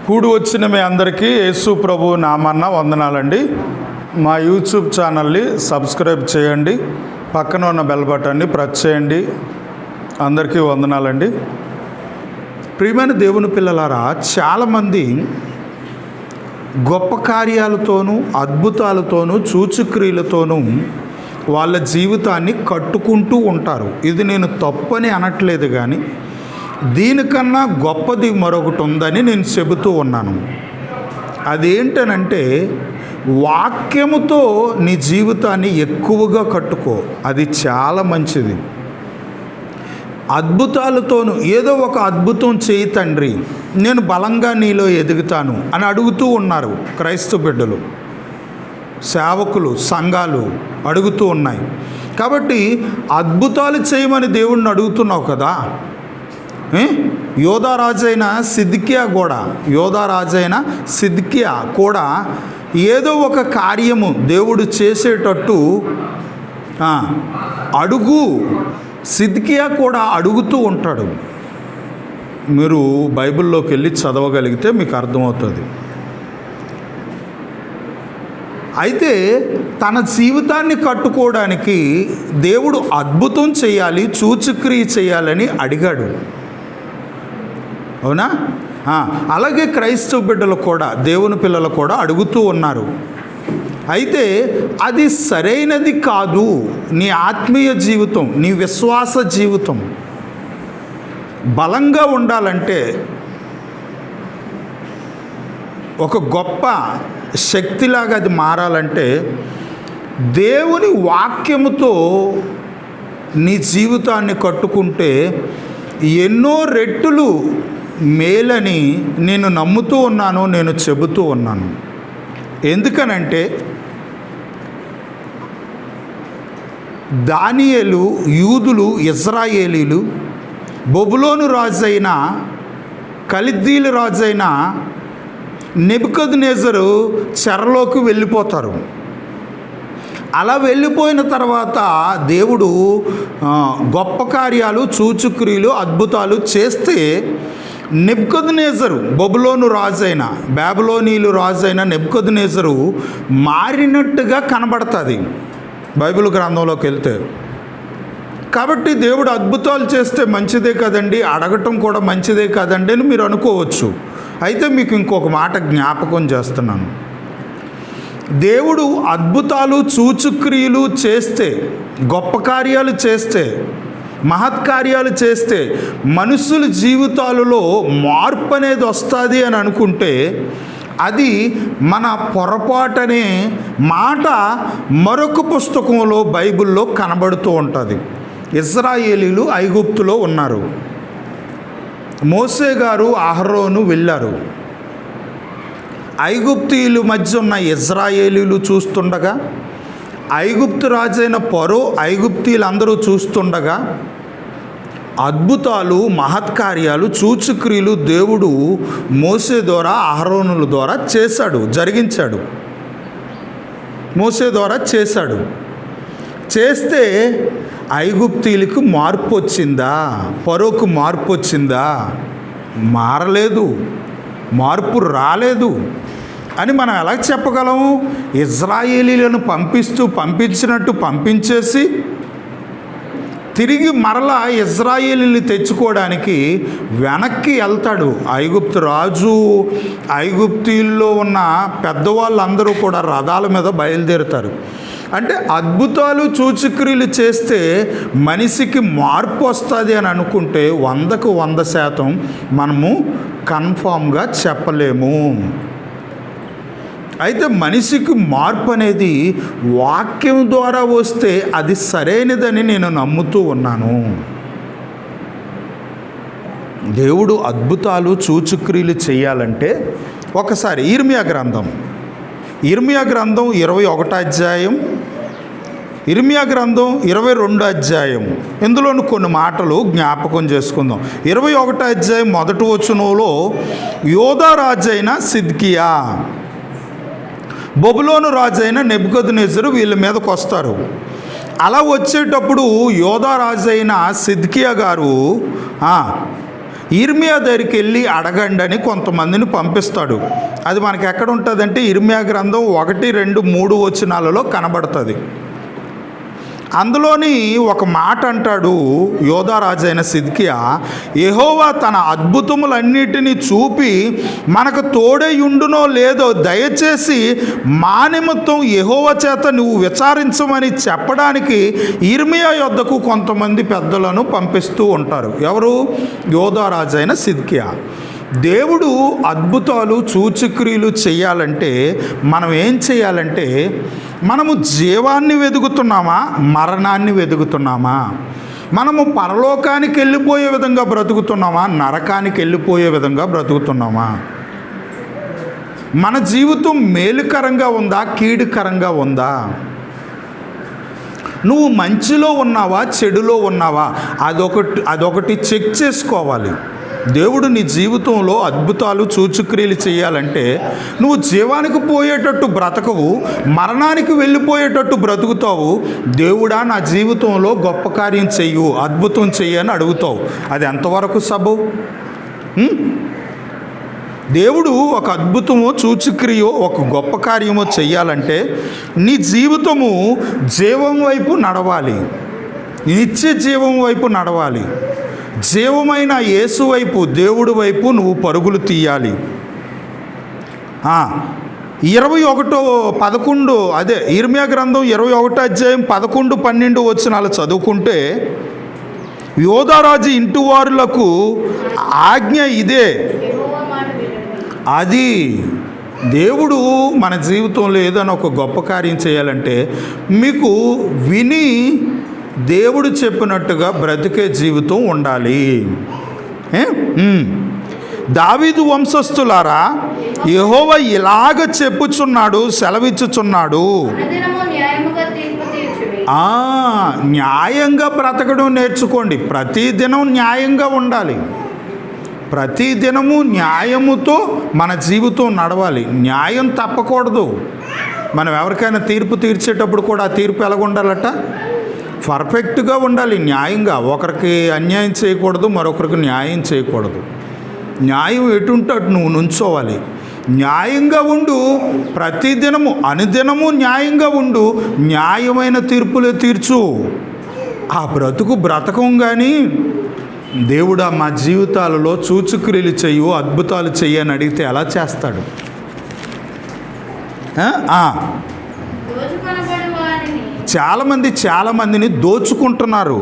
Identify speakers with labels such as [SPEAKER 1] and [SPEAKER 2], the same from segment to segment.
[SPEAKER 1] కూడి వచ్చిన మీ అందరికీ యేసు ప్రభు నామన్న వందనాలండి. మా యూట్యూబ్ ఛానల్ని సబ్స్క్రైబ్ చేయండి, పక్కన ఉన్న బెల్ బటన్ని ప్రెస్ చేయండి. అందరికీ వందనాలండి. ప్రియమైన దేవుని పిల్లలారా, చాలామంది గొప్ప కార్యాలతోనూ అద్భుతాలతోనూ సూచక్రియలతోనూ వాళ్ళ జీవితాన్ని కట్టుకుంటూ ఉంటారు. ఇది నేను తప్పని అనట్లేదు, కానీ దీనికన్నా గొప్పది మరొకటి ఉందని నేను చెబుతూ ఉన్నాను. అదేంటనంటే, వాక్యముతో నీ జీవితాన్ని ఎక్కువగా కట్టుకో, అది చాలా మంచిది. అద్భుతాలతోనూ ఏదో ఒక అద్భుతం చేయి తండ్రి, నేను బలంగా నీలో ఎదుగుతాను అని అడుగుతూ ఉన్నారు క్రైస్తవ బిడ్డలు, సేవకులు, సంఘాలు అడుగుతూ ఉన్నాయి. కాబట్టి అద్భుతాలు చేయమని దేవుణ్ణి అడుగుతున్నావు కదా. యోధారాజైన సిద్కియా కూడా ఏదో ఒక కార్యము దేవుడు చేసేటట్టు అడుగు. సిద్కియా కూడా అడుగుతూ ఉంటాడు. మీరు బైబిల్లోకి వెళ్ళి చదవగలిగితే మీకు అర్థమవుతుంది. అయితే తన జీవితాన్ని కట్టుకోవడానికి దేవుడు అద్భుతం చేయాలి, సూచక్రియ చేయాలని అడిగాడు. అవునా? అలాగే క్రైస్తవ బిడ్డలు కూడా, దేవుని పిల్లలు కూడా అడుగుతూ ఉన్నారు. అయితే అది సరైనది కాదు. నీ ఆత్మీయ జీవితం, నీ విశ్వాస జీవితం బలంగా ఉండాలంటే, ఒక గొప్ప శక్తిలాగా అది మారాలంటే, దేవుని వాక్యముతో నీ జీవితాన్ని కట్టుకుంటే ఎన్నో రెట్లు మేలని నేను నమ్ముతూ ఉన్నాను, నేను చెబుతూ ఉన్నాను. ఎందుకనంటే, దానియేలు, యూదులు, ఇజ్రాయేలీలు బబులోను రాజైన, కల్దీల రాజైన నెబుకద్నెజరు చెరలోకి వెళ్ళిపోతారు. అలా వెళ్ళిపోయిన తర్వాత దేవుడు గొప్ప కార్యాలు, సూచక్రియలు, అద్భుతాలు చేస్తే నెబుకద్నెజరు, బబులోను రాజైన, బాబిలోనీయులు రాజైన నెబుకద్నెజరు మారినట్టుగా కనబడుతుంది బైబిల్ గ్రంథంలోకి వెళ్తే. కాబట్టి దేవుడు అద్భుతాలు చేస్తే మంచిదే కదండి, అడగటం కూడా మంచిదే కదండి అని మీరు అనుకోవచ్చు. అయితే మీకు ఇంకొక మాట జ్ఞాపకం చేస్తున్నాను. దేవుడు అద్భుతాలు, సూచక్రియలు చేస్తే, గొప్ప కార్యాలు చేస్తే, మహత్కార్యాలు చేస్తే మనుషుల జీవితాలలో మార్పు అనేది వస్తుంది అని అనుకుంటే, అది మన పొరపాటనే మాట మరొక పుస్తకంలో బైబిల్లో కనబడుతూ ఉంటుంది. ఇజ్రాయేలీలు ఐగుప్తులో ఉన్నారు. మోసే గారు, అహరోను వెళ్ళారు. ఐగుప్తీయుల మధ్య ఉన్న ఇజ్రాయేలీలు చూస్తుండగా, ఐగుప్తు రాజైన ఫరో, ఐగుప్తీయులందరూ చూస్తుండగా అద్భుతాలు, మహత్కార్యాలు, సూచక్రియలు దేవుడు మోసే ద్వారా, అహరోనుల ద్వారా జరిగించాడు. మోసే ద్వారా చేశాడు. చేస్తే ఐగుప్తీయులకు మార్పు వచ్చిందా? ఫరోకు మార్పు వచ్చిందా? మారలేదు, మార్పు రాలేదు అని మనం ఎలా చెప్పగలము? ఇజ్రాయేలీలను పంపించినట్టు పంపించేసి తిరిగి మరలా ఇజ్రాయేలీని తెచ్చుకోవడానికి వెనక్కి వెళ్తాడు ఐగుప్తు రాజు. ఐగుప్తీల్లో ఉన్న పెద్దవాళ్ళందరూ కూడా రథాల మీద బయలుదేరుతారు. అంటే అద్భుతాలు, సూచక్రియలు చేస్తే మనిషికి మార్పు వస్తుంది అని అనుకుంటే 100కు 100% మనము కన్ఫామ్గా చెప్పలేము. అయితే మనిషికి మార్పు అనేది వాక్యం ద్వారా వస్తే అది సరైనదని నేను నమ్ముతూ ఉన్నాను. దేవుడు అద్భుతాలు, సూచక్రియలు చేయాలంటే ఒకసారి ఇర్మియా గ్రంథం 21వ అధ్యాయం, ఇర్మియా గ్రంథం 22వ అధ్యాయం, ఇందులోని కొన్ని మాటలు జ్ఞాపకం చేసుకుందాం. 21వ అధ్యాయం 1వ వచనంలో యోధా రాజైన సిద్కియా, బబులోను రాజైన నెబుకద్నెజరు వీళ్ళ మీదకి వస్తారు. అలా వచ్చేటప్పుడు యోధా రాజైన సిద్కియా గారు ఇర్మియా దగ్గరికి వెళ్ళి అడగండి అని కొంతమందిని పంపిస్తాడు. అది మనకి ఎక్కడ ఉంటుందంటే ఇర్మియా గ్రంథం 1, 2, 3 వచనాలలో కనబడుతుంది. అందులోని ఒక మాట అంటాడు యోధారాజు అయిన సిద్కియా, యెహోవా తన అద్భుతములన్నిటినీ చూపి మనకు తోడైయుండునో లేదో దయచేసి మా నిమిత్తం యెహోవా చేత నువ్వు విచారించమని చెప్పడానికి ఇర్మియా యొద్దకు కొంతమంది పెద్దలను పంపిస్తూ ఉంటారు. ఎవరు? యోధారాజు అయిన సిద్కియా. దేవుడు అద్భుతాలు సూచక్రియలు చేయాలంటే మనం ఏం చేయాలంటే, మనము జీవాన్ని వెతుకుతున్నామా, మరణాన్ని వెతుకుతున్నామా? మనము పరలోకానికి వెళ్ళిపోయే విధంగా బ్రతుకుతున్నామా, నరకానికి వెళ్ళిపోయే విధంగా బ్రతుకుతున్నామా? మన జీవితం మేలుకరంగా ఉందా, కీడుకరంగా ఉందా? నువ్వు మంచిలో ఉన్నావా, చెడులో ఉన్నావా? అదొకటి చెక్ చేసుకోవాలి. దేవుడు నీ జీవితంలో అద్భుతాలు సూచక్రియలు చేయాలంటే నువ్వు జీవానికి పోయేటట్టు బ్రతకవు, మరణానికి వెళ్ళిపోయేటట్టు బ్రతుకుతావు. దేవుడా నా జీవితంలో గొప్ప కార్యం చెయ్యు, అద్భుతం చెయ్యని అడుగుతావు. అది ఎంతవరకు సబు? దేవుడు ఒక అద్భుతమో సూచక్రియో ఒక గొప్ప కార్యమో చెయ్యాలంటే నీ జీవితము జీవం వైపు నడవాలి, నిత్య జీవం వైపు నడవాలి. జీవమైన యేసు వైపు, దేవుడి వైపు నువ్వు పరుగులు తీయాలి. 21:11 అదే ఇర్మియా గ్రంథం 21 అధ్యాయం 11, 12 వచనాలు చదువుకుంటే, యోధారాజు ఇంటి వారులకు ఆజ్ఞ ఇదే. అది దేవుడు మన జీవితంలో ఏదైనా ఒక గొప్ప కార్యం చేయాలంటే మీకు విని దేవుడు చెప్పినట్టుగా బ్రతికే జీవితం ఉండాలి. దావీదు వంశస్థులారా, యెహోవా ఇలాగ చెప్పుచున్నాడు, సెలవిచ్చుచున్నాడు, న్యాయంగా బ్రతకడం నేర్చుకోండి. ప్రతిదినం న్యాయంగా ఉండాలి. ప్రతిదినము న్యాయముతో మన జీవితం నడవాలి. న్యాయం తప్పకూడదు. మనం ఎవరికైనా తీర్పు తీర్చేటప్పుడు కూడా ఆ తీర్పు ఎలాగ ఉండాలట? పర్ఫెక్ట్గా ఉండాలి, న్యాయంగా. ఒకరికి అన్యాయం చేయకూడదు, మరొకరికి న్యాయం చేయకూడదు. న్యాయం ఎటుంటే అటు నువ్వు నుంచోవాలి. న్యాయంగా ఉండు, ప్రతిదినము అనుదినము న్యాయంగా ఉండు, న్యాయమైన తీర్పులే తీర్చు. ఆ బ్రతకం కానీ దేవుడా మా జీవితాలలో సూచక్రియలు చెయ్యు, అద్భుతాలు చెయ్యి అని అడిగితే ఎలా చేస్తాడు? చాలామందిని దోచుకుంటున్నారు.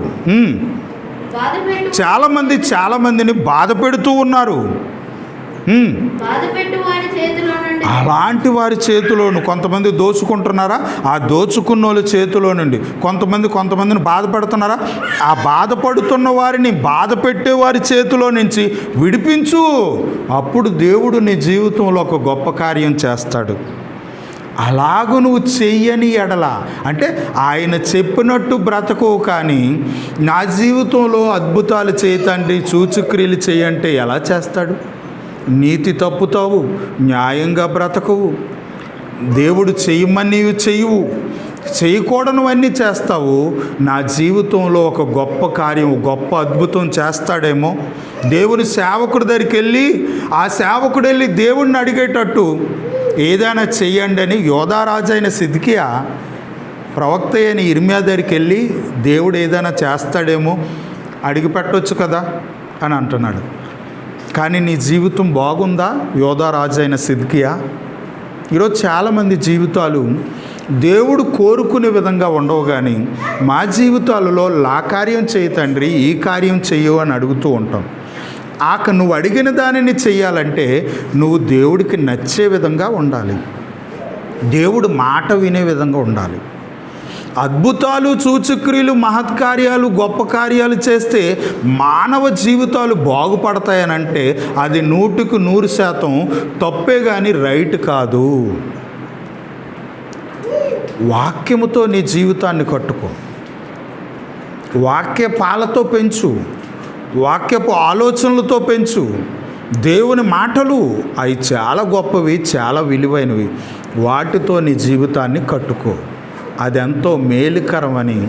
[SPEAKER 1] చాలామందిని బాధ పెడుతూ ఉన్నారు. అలాంటి వారి చేతిలోను కొంతమంది దోచుకుంటున్నారా? ఆ దోచుకున్న వాళ్ళ చేతిలో నుండి కొంతమందిని బాధపడుతున్నారా? ఆ బాధపడుతున్న వారిని, బాధ పెట్టే వారి చేతిలో నుంచి విడిపించు. అప్పుడు దేవుడు నీ జీవితంలో ఒక గొప్ప కార్యం చేస్తాడు. అలాగూ నువ్వు చెయ్యని ఎడల, అంటే ఆయన చెప్పినట్టు బ్రతకవు కానీ నా జీవితంలో అద్భుతాలు చేయతండి, సూచక్రియలు చేయంటే ఎలా చేస్తాడు? నీతి తప్పుతావు, న్యాయంగా బ్రతకవు, దేవుడు చెయ్యమని చెయ్యవు, చేయకూడనివన్నీ చేస్తావు. నా జీవితంలో ఒక గొప్ప కార్యం, గొప్ప అద్భుతం చేస్తాడేమో. దేవుని సేవకుడి దగ్గరికి వెళ్ళి ఆ సేవకుడు వెళ్ళి దేవుడిని అడిగేటట్టు ఏదైనా చెయ్యండి అని యోధారాజు అయిన సిద్కియా ప్రవక్త అయిన ఇర్మియా దగ్గరికి వెళ్ళి దేవుడు ఏదైనా చేస్తాడేమో అడిగి పెట్టవచ్చు కదా అని అంటున్నాడు. కానీ నీ జీవితం బాగుందా యోధారాజు అయిన సిద్కియా? ఈరోజు చాలామంది జీవితాలు దేవుడు కోరుకునే విధంగా ఉండవు. కానీ మా జీవితాలలో లా కార్యం చేయి తండ్రి, ఈ కార్యం చెయ్యు అని అడుగుతూ ఉంటాం. నువ్వు అడిగిన దానిని చెయ్యాలంటే నువ్వు దేవుడికి నచ్చే విధంగా ఉండాలి, దేవుడు మాట వినే విధంగా ఉండాలి. అద్భుతాలు సూచక్రియలు మహత్కార్యాలు గొప్ప కార్యాలు చేస్తే మానవ జీవితాలు బాగుపడతాయనంటే అది 100% తప్పే కానీ రైట్ కాదు. వాక్యముతో నీ జీవితాన్ని కట్టుకో, వాక్య పాలతో పెంచు, వాక్యపు ఆలోచనలతో పెంచు. దేవుని మాటలు అవి చాలా గొప్పవి, చాలా విలువైనవి. వాటితో నీ జీవితాన్ని కట్టుకో. అదెంతో మేలుకరమని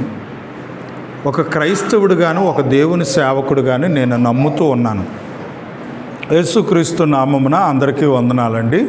[SPEAKER 1] ఒక క్రైస్తవుడుగాను, ఒక దేవుని సేవకుడుగాను నేను నమ్ముతూ ఉన్నాను. యేసుక్రీస్తు నామమున అందరికీ వందనాలండి.